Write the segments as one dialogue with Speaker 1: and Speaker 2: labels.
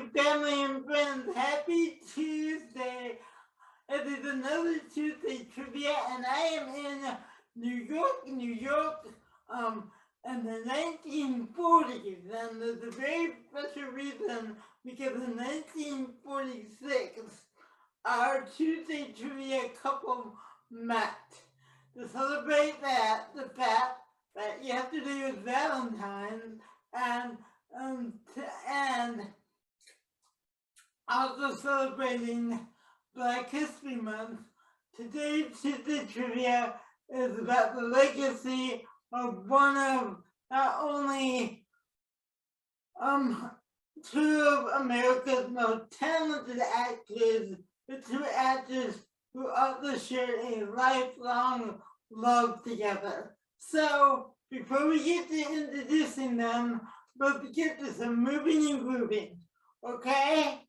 Speaker 1: you, family and friends. Happy Tuesday. It is another Tuesday trivia, and I am in New York, in the 1940s. And there's a very special reason, because in 1946, our Tuesday trivia couple met. To celebrate that, the fact that yesterday was Valentine's, and also celebrating Black History Month, today's Tuesday trivia is about the legacy of one of not only two of America's most talented actors, but two actors who also shared a lifelong love together. So, before we get to introducing them, let's get to some moving and grooving, okay?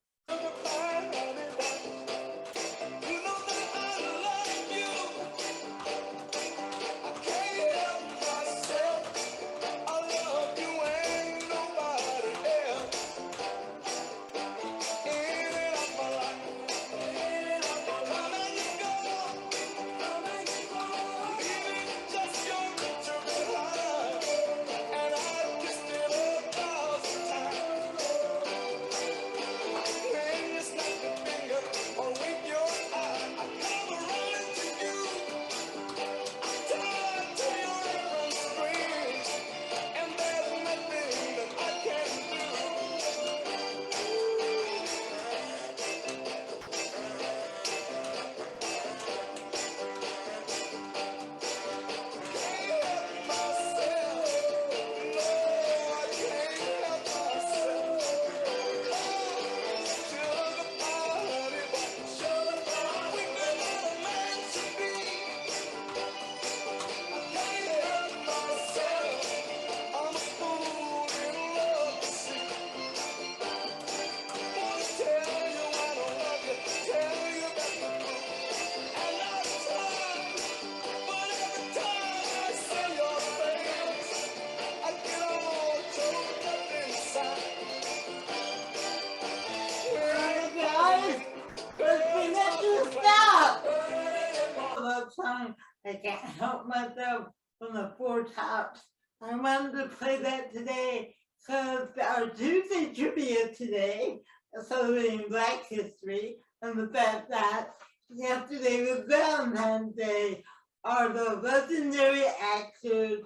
Speaker 1: Song, I can't help myself from the Four Tops. I wanted to play that today because our Tuesday trivia today is celebrating Black history, and the fact that yesterday was Valentine's Day are the legendary actors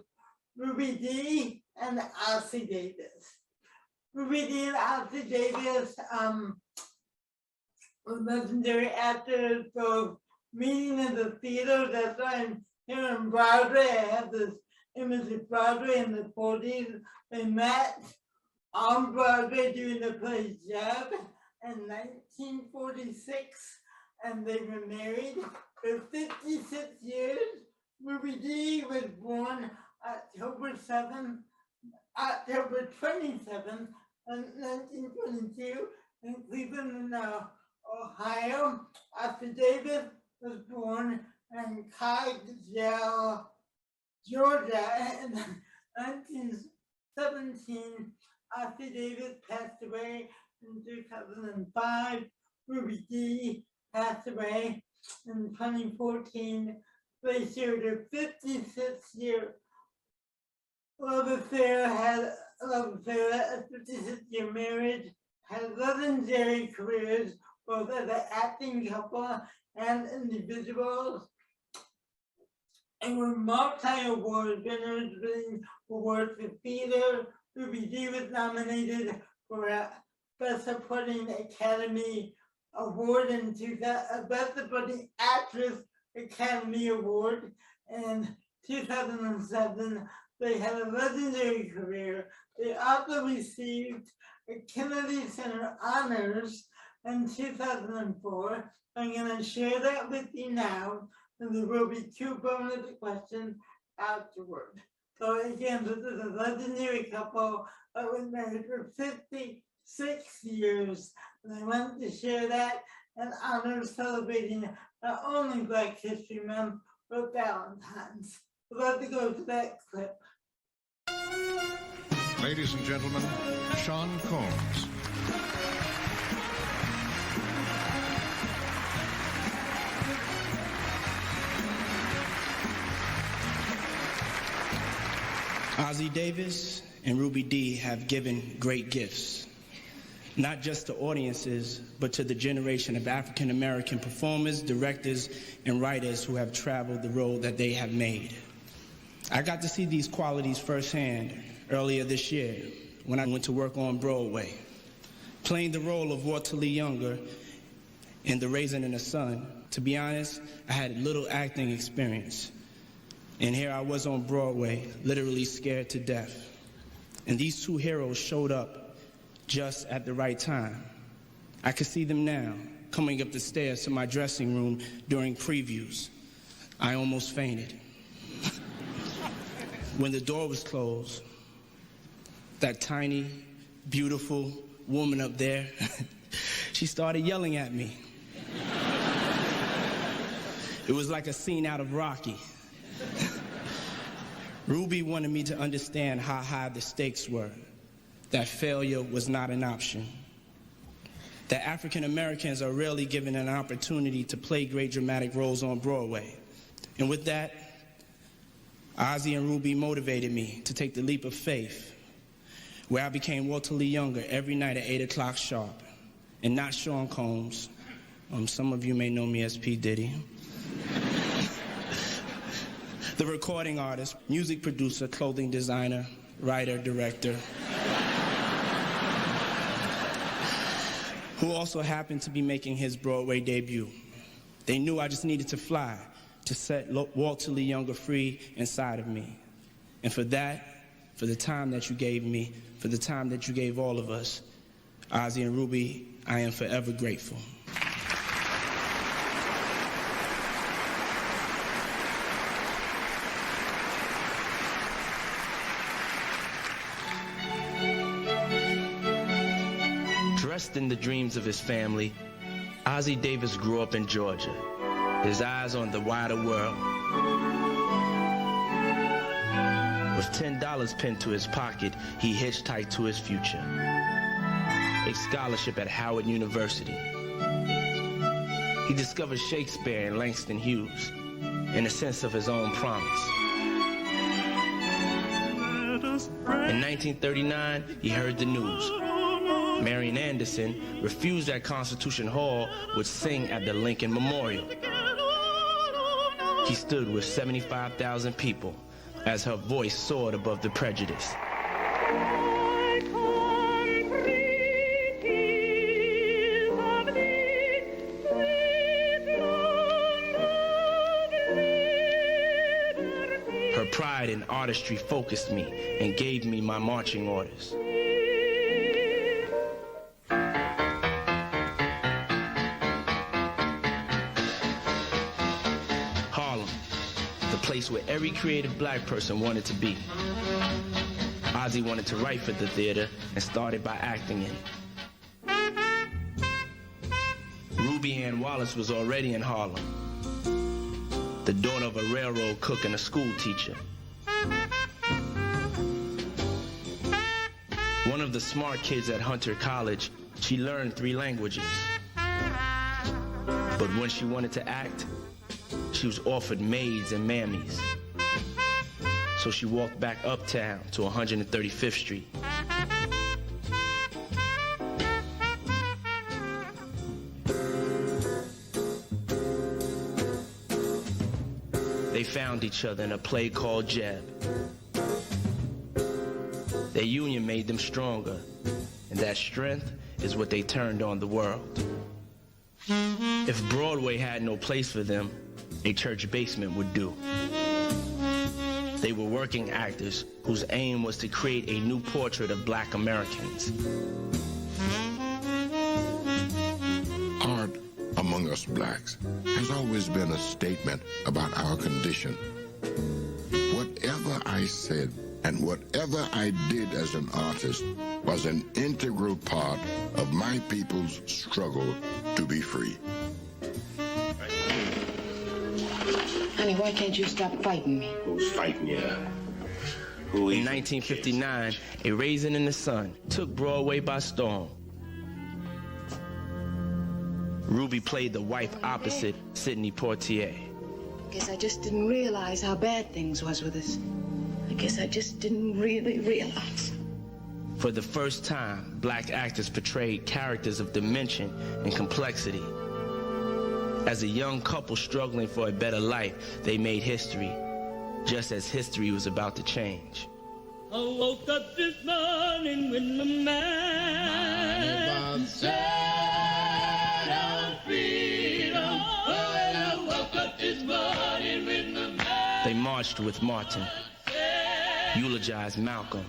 Speaker 1: Ruby Dee and Ossie Davis. Ruby Dee and Ossie Davis were legendary actors, both meeting in the theater. That's why I'm here on Broadway. I have this image of Broadway in the 40s. They met on Broadway doing the play Jeb in 1946, and they were married for 56 years. Ruby Dee was born October 27th, 1922 in Cleveland, Ohio. Ossie Davis was born in Coggeshall, Georgia in 1917. Ossie Davis passed away in 2005. Ruby Dee passed away in 2014. They shared a 56-year love affair, a 56-year marriage, had legendary careers, both as an acting couple and individuals, and were multi-award winners, winning awards for theater. Ruby Dee was nominated for a Best Supporting Academy Award in 2000, Best Supporting Actress Academy Award in 2007. They had a legendary career. They also received a Kennedy Center Honors in 2004. I'm going to share that with you now, and there will be two bonus questions afterward. So again, this is a legendary couple that was married for 56 years, and I wanted to share that in honor of celebrating not only Black History Month, but Valentine's. Let's go to that clip.
Speaker 2: Ladies and gentlemen, Sean Combs. Ossie Davis and Ruby Dee have given great gifts, not just to audiences, but to the generation of African American performers, directors, and writers who have traveled the road that they have made. I got to see these qualities firsthand earlier this year when I went to work on Broadway, playing the role of Walter Lee Younger in The Raisin in the Sun. To be honest, I had little acting experience. And here I was on Broadway, literally scared to death. And these two heroes showed up just at the right time. I could see them now, coming up the stairs to my dressing room during previews. I almost fainted. When the door was closed, that tiny, beautiful woman up there, she started yelling at me. It was like a scene out of Rocky. Ruby wanted me to understand how high the stakes were, that failure was not an option, that African Americans are rarely given an opportunity to play great dramatic roles on Broadway. And with that, Ossie and Ruby motivated me to take the leap of faith, where I became Walter Lee Younger every night at 8 o'clock sharp, and not Sean Combs. Some of you may know me as P. Diddy. The recording artist, music producer, clothing designer, writer, director, who also happened to be making his Broadway debut. They knew I just needed to fly to set Walter Lee Younger free inside of me. And for that, for the time that you gave me, for the time that you gave all of us, Ossie and Ruby, I am forever grateful. Dressed in the dreams of his family, Ossie Davis grew up in Georgia, his eyes on the wider world. With $10 pinned to his pocket, he hitchhiked to his future. A scholarship at Howard University. He discovered Shakespeare and Langston Hughes, and a sense of his own promise. In 1939, he heard the news. Marian Anderson, refused at Constitution Hall, would sing at the Lincoln Memorial. He stood with 75,000 people as her voice soared above the prejudice. Her pride and artistry focused me and gave me my marching orders. Place where every creative black person wanted to be. Ossie wanted to write for the theater and started by acting in it. Ruby Ann Wallace was already in Harlem, the daughter of a railroad cook and a school teacher. One of the smart kids at Hunter College, she learned 3 languages. But when she wanted to act, she was offered maids and mammies. So she walked back uptown to 135th Street. They found each other in a play called Jeb. Their union made them stronger, and that strength is what they turned on the world. If Broadway had no place for them, a church basement would do. They were working actors whose aim was to create a new portrait of black Americans.
Speaker 3: Art among us blacks has always been a statement about our condition. Whatever I said and whatever I did as an artist was an integral part of my people's struggle to be free.
Speaker 4: Honey, why can't you stop fighting me?
Speaker 5: Who's fighting you? Who
Speaker 2: in 1959, A Raisin in the Sun took Broadway by storm. Ruby played the wife opposite Sidney Poitier.
Speaker 4: Guess I just didn't realize how bad things was with us. I guess I just didn't really realize.
Speaker 2: For the first time, black actors portrayed characters of dimension and complexity. As a young couple struggling for a better life, they made history, just as history was about to change.
Speaker 6: I woke up this morning with my mind set on freedom. Oh, and I woke up this morning with my mind.
Speaker 2: They marched with Martin, eulogized Malcolm,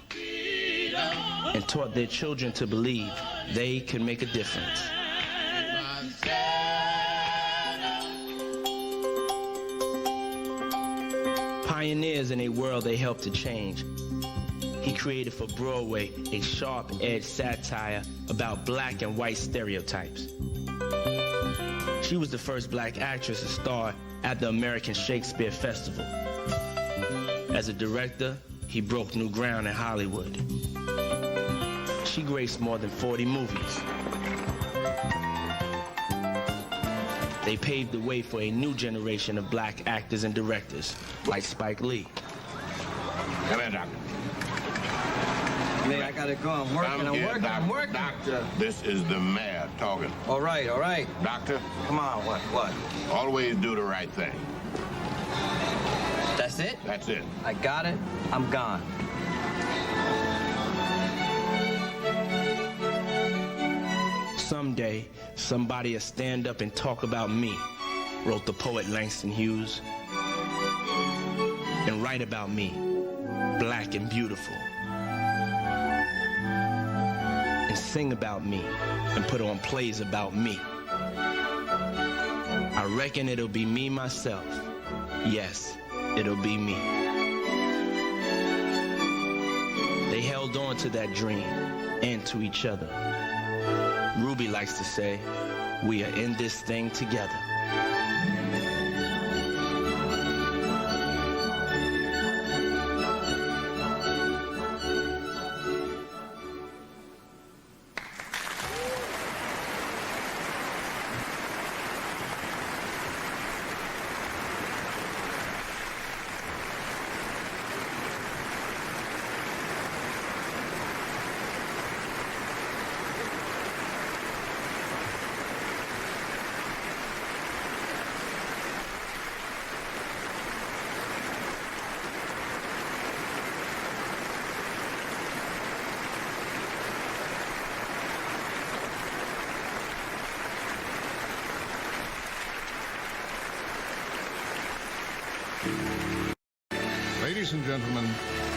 Speaker 2: and taught their children to believe they could make a difference. Pioneers in a world they helped to change. He created for Broadway a sharp-edged satire about black and white stereotypes. She was the first black actress to star at the American Shakespeare Festival. As a director, he broke new ground in Hollywood. She graced more than 40 movies. They paved the way for a new generation of black actors and directors, like Spike Lee.
Speaker 5: Come here, doctor.
Speaker 7: Man, I gotta go. I'm working.
Speaker 5: Doctor, this is the mayor talking.
Speaker 7: All right.
Speaker 5: Doctor,
Speaker 7: Come on, what?
Speaker 5: always do the right thing.
Speaker 7: That's it?
Speaker 5: That's it.
Speaker 7: I got it. I'm gone.
Speaker 2: Someday, somebody'll stand up and talk about me, wrote the poet Langston Hughes, and write about me, black and beautiful, and sing about me, and put on plays about me. I reckon it'll be me myself. Yes, it'll be me. They held on to that dream and to each other. Ruby likes to say, we are in this thing together.
Speaker 8: Ladies and gentlemen,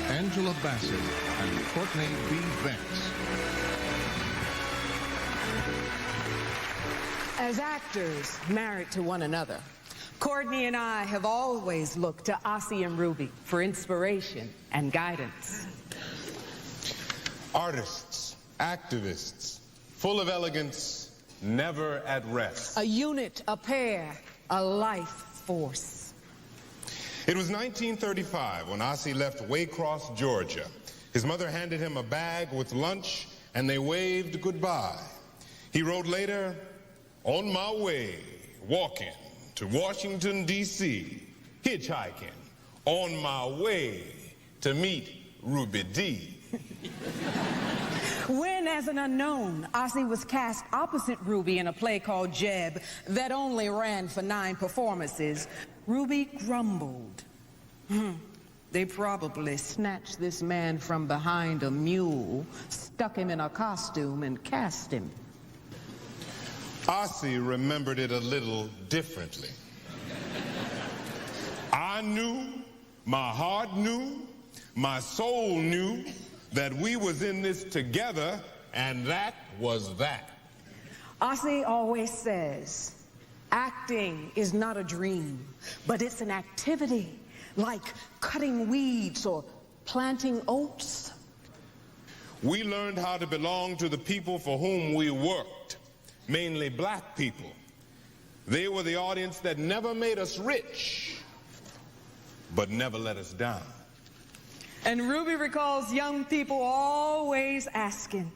Speaker 8: Angela Bassett and Courtney B. Vance.
Speaker 9: As actors married to one another, Courtney and I have always looked to Ossie and Ruby for inspiration and guidance.
Speaker 10: Artists, activists, full of elegance, never at rest.
Speaker 9: A unit, a pair, a life force.
Speaker 10: It was 1935 when Ossie left Waycross, Georgia. His mother handed him a bag with lunch, and they waved goodbye. He wrote later, on my way, walking to Washington, D.C., hitchhiking, on my way to meet Ruby Dee.
Speaker 9: When, as an unknown, Ossie was cast opposite Ruby in a play called Jeb that only ran for 9 performances, Ruby grumbled. They probably snatched this man from behind a mule, stuck him in a costume, and cast him.
Speaker 10: Ossie remembered it a little differently. I knew, my heart knew, my soul knew that we was in this together, and that was that.
Speaker 9: Ossie always says, acting is not a dream, but it's an activity, like cutting weeds or planting oats.
Speaker 10: We learned how to belong to the people for whom we worked, mainly black people. They were the audience that never made us rich, but never let us down.
Speaker 9: And Ruby recalls young people always asking,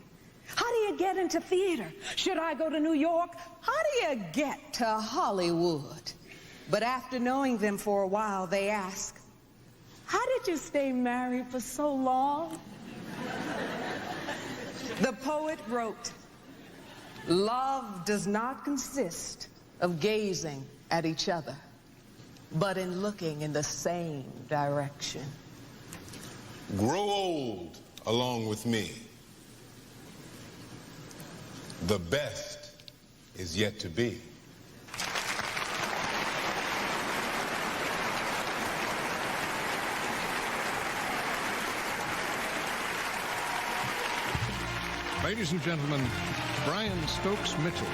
Speaker 9: how do you get into theater? Should I go to New York? How do you get to Hollywood? But after knowing them for a while, they ask, How did you stay married for so long? The poet wrote, "Love does not consist of gazing at each other, but in looking in the same direction."
Speaker 10: Grow old along with me. The best is yet to be.
Speaker 8: Ladies and gentlemen, Brian Stokes Mitchell.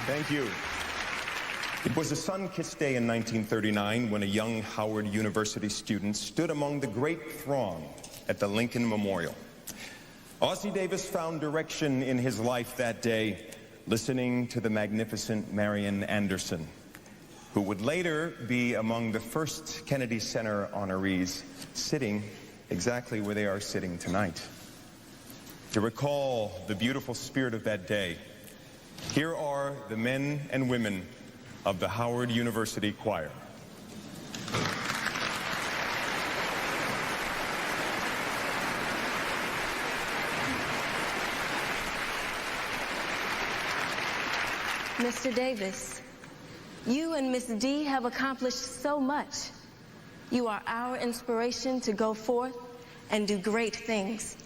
Speaker 11: Thank you. It was a sun-kissed day in 1939 when a young Howard University student stood among the great throng at the Lincoln Memorial. Ossie Davis found direction in his life that day, listening to the magnificent Marian Anderson, who would later be among the first Kennedy Center honorees, sitting exactly where they are sitting tonight. To recall the beautiful spirit of that day, here are the men and women of the Howard University Choir.
Speaker 12: Mr. Davis, you and Miss D have accomplished so much. You are our inspiration to go forth and do great things.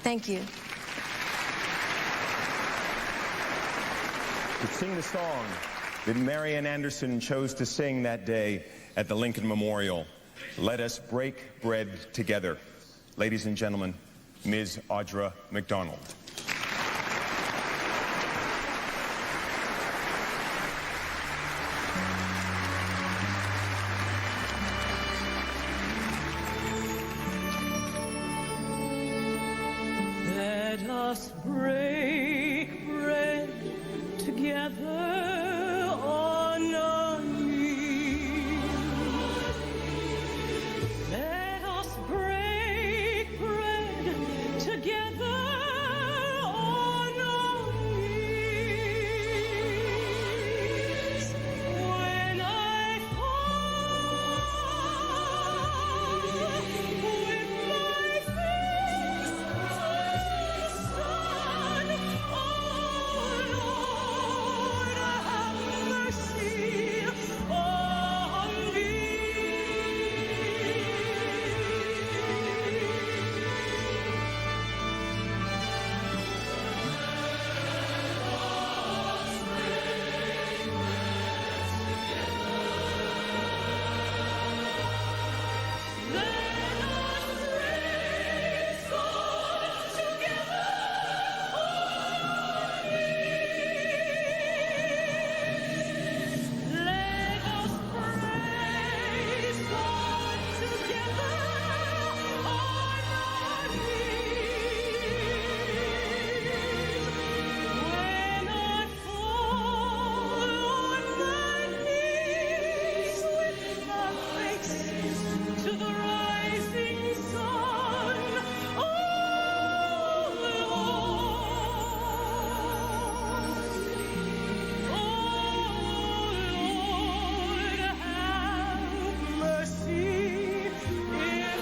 Speaker 12: Thank you.
Speaker 11: To sing the song that Marian Anderson chose to sing that day at the Lincoln Memorial, "Let Us Break Bread Together." Ladies and gentlemen, Ms. Audra McDonald.
Speaker 6: Let us break bread together on our knees. Let us break bread together on our knees. When I fall with my face sun, oh Lord, have mercy on me. Let us praise God together on our knees. When I fall on my knees with my face to the rising sun, oh Lord, have mercy in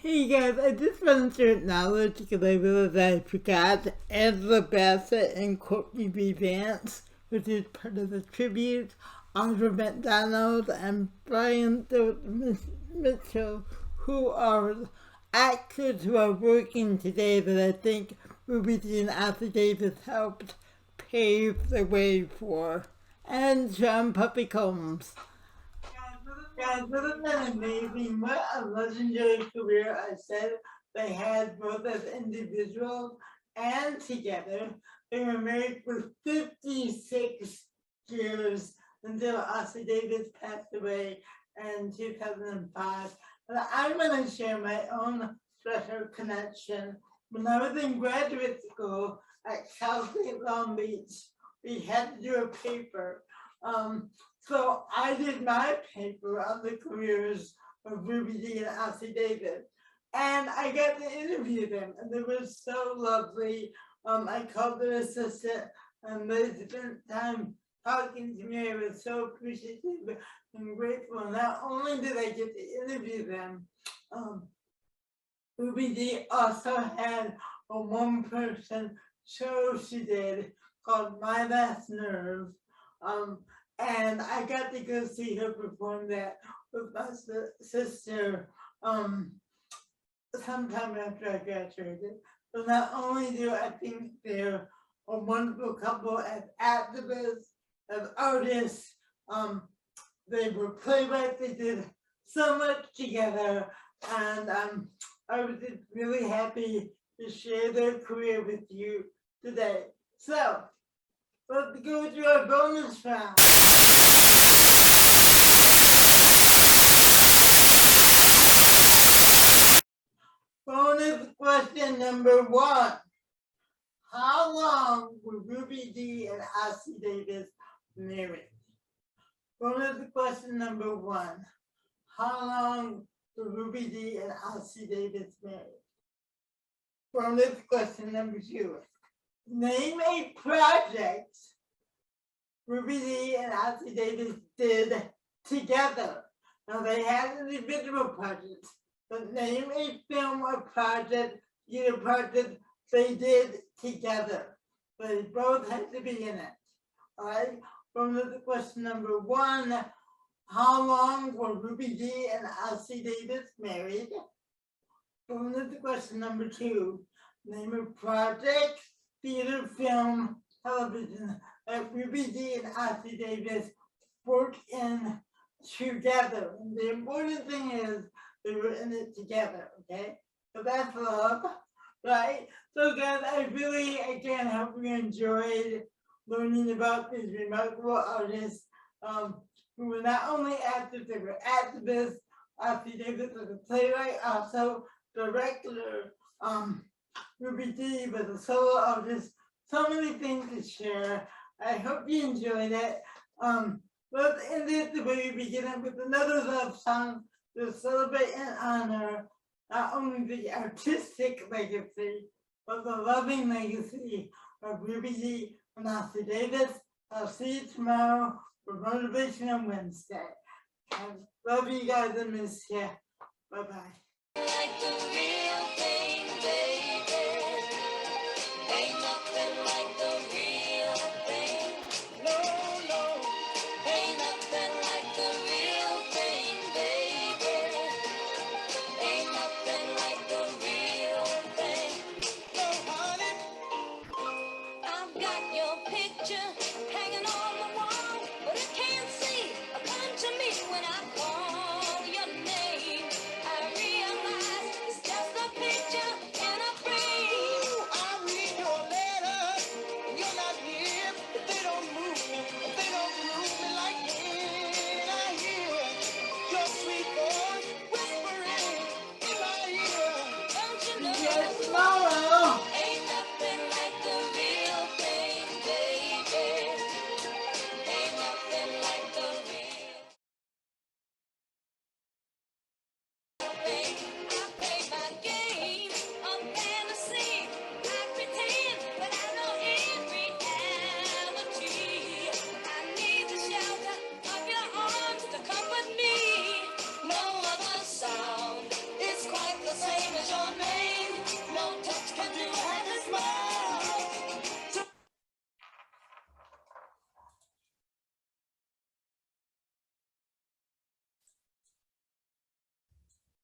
Speaker 1: Hey guys, I just wanted to acknowledge because I realized I forgot Angela Bassett and Courtney B. Vance, which is part of the tribute. Audra McDonald and Brian Mitchell, who are actors who are working today that I think Ruby Dee and Ossie Davis helped pave the way for. And Sean Puppy Combs. Guys, wasn't that amazing? What a legendary career I said they had both as individuals and together. They were married for 56 years until Ossie Davis passed away in 2005. And I'm going to share my own special connection. When I was in graduate school at Cal State Long Beach, we had to do a paper. So I did my paper on the careers of Ruby Dee and Ossie Davis. And I got to interview them, and they were so lovely. I called their assistant, and they spent time talking to me. I was so appreciative and grateful. Not only did I get to interview them, Ruby Dee also had a one-person show she did called My Last Nerve. And I got to go see her perform that with my sister sometime after I graduated. So not only do I think they're a wonderful couple as activists, as artists, they were playwrights, they did so much together, and I was just really happy to share their career with you today. So, let's go to our bonus round. Bonus question number 1. How long were Ruby Dee and Ossie Davis married? Bonus question number 1. How long were Ruby Dee and Ossie Davis married? Bonus question number 2. Name a project Ruby Dee and Ossie Davis did together. Now they had individual projects, but name a film or project, either project they did together. They both had to be in it. All right. Bonus question number 1. How long were Ruby Dee and Ossie Davis married? Bonus question number 2. Name a project, theater, film, television that Ruby Dee and Ossie Davis worked in together. And the important thing is they were in it together, okay? So that's love, right? So guys, I really, again, hope you enjoyed learning about these remarkable artists who were not only actors, they were activists. Ossie Davis was a playwright, also director. Ruby Dee was a solo artist. So many things to share. I hope you enjoyed it. Let's end it the way we begin with another love song to celebrate and honor not only the artistic legacy, but the loving legacy of Ruby Dee and Ossie Davis. I'll see you tomorrow for Motivational Wednesday. And love you guys and miss you. Bye-bye.